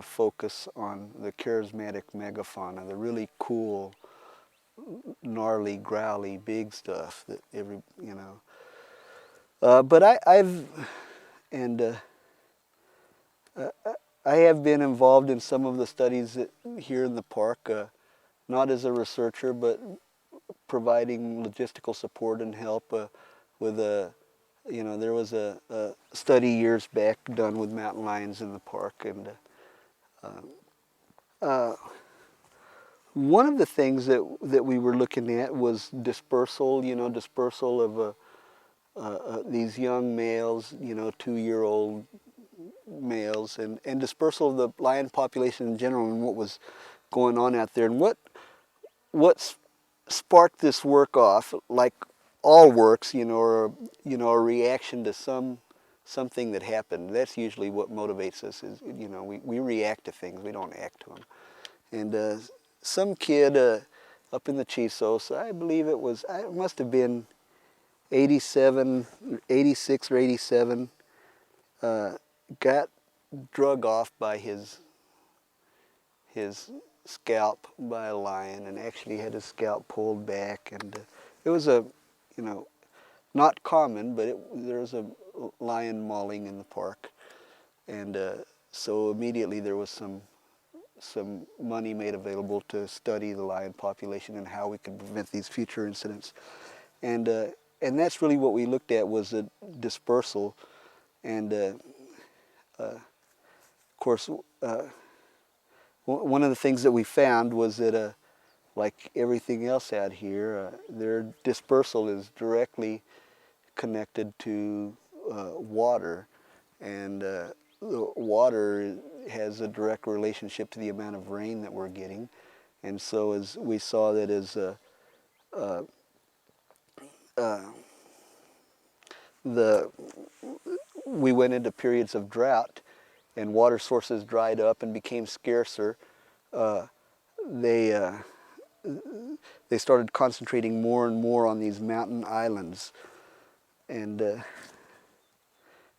focus on the charismatic megafauna, the really cool, gnarly, growly, big stuff that but and I have been involved in some of the studies here in the park, not as a researcher, but providing logistical support and help with there was a study years back done with mountain lions in the park, and one of the things that we were looking at was dispersal. Dispersal of these young males, 2-year-old males, and dispersal of the lion population in general, and what was going on out there, and what sparked this work off, like all works, or a reaction to something that happened. That's usually what motivates us. Is we react to things, we don't act to them. And some kid up in the Chisos, I believe it must have been 87, 86 or 87, got drug off by his scalp by a lion, and actually had his scalp pulled back. And it was not common, but there was a lion mauling in the park, and so immediately there was some money made available to study the lion population and how we could prevent these future incidents. And that's really what we looked at, was a dispersal. And of course, one of the things that we found was that like everything else out here, their dispersal is directly connected to water, and the water has a direct relationship to the amount of rain that we're getting. And so as we saw that as we went into periods of drought and water sources dried up and became scarcer, they started concentrating more and more on these mountain islands. And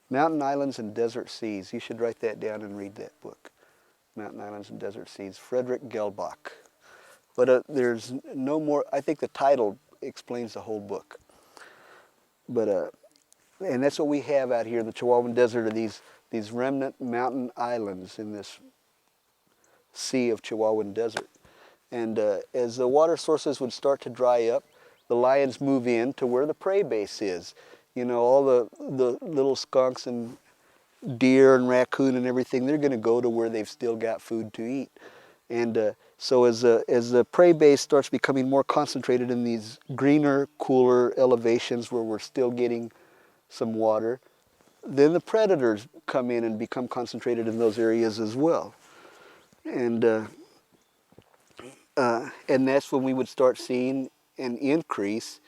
mountain islands and desert seas. You should write that down and read that book. Mountain Islands and Desert Seas, Frederick Gelbach. But there's no more. I think the title explains the whole book. But and that's what we have out here in the Chihuahuan Desert, are these remnant mountain islands in this sea of Chihuahuan Desert. And as the water sources would start to dry up, the lions move in to where the prey base is. All the little skunks and deer and raccoon and everything, they're going to go to where they've still got food to eat. And so as the prey base starts becoming more concentrated in these greener, cooler elevations where we're still getting some water, then the predators come in and become concentrated in those areas as well. And that's when we would start seeing an increase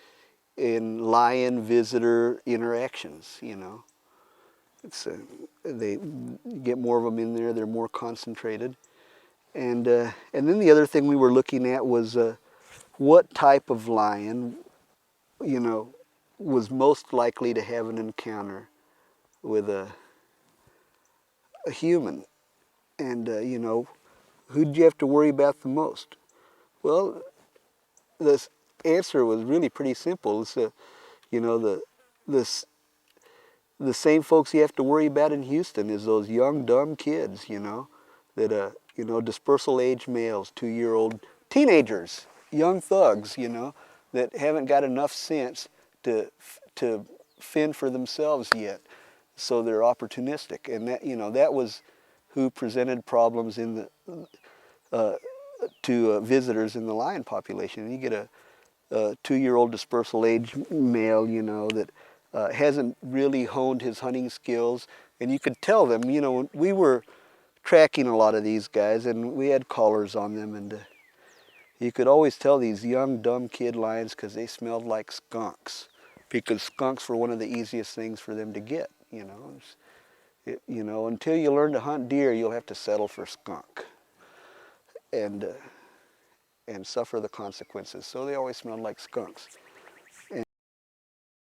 in lion-visitor interactions. They get more of them in there. They're more concentrated. And then the other thing we were looking at was what type of lion, was most likely to have an encounter with a human. And who'd you have to worry about the most? Well, the answer was really pretty simple. It's the same folks you have to worry about in Houston is those young, dumb kids, that, dispersal age males, 2-year-old teenagers, young thugs, that haven't got enough sense to fend for themselves yet. So they're opportunistic. And that was who presented problems in to visitors in the lion population. You get a 2-year-old dispersal age male, that hasn't really honed his hunting skills, and you could tell them, we were tracking a lot of these guys, and we had collars on them, and you could always tell these young, dumb kid lions because they smelled like skunks, because skunks were one of the easiest things for them to get, until you learn to hunt deer, you'll have to settle for skunk and suffer the consequences. So they always smelled like skunks.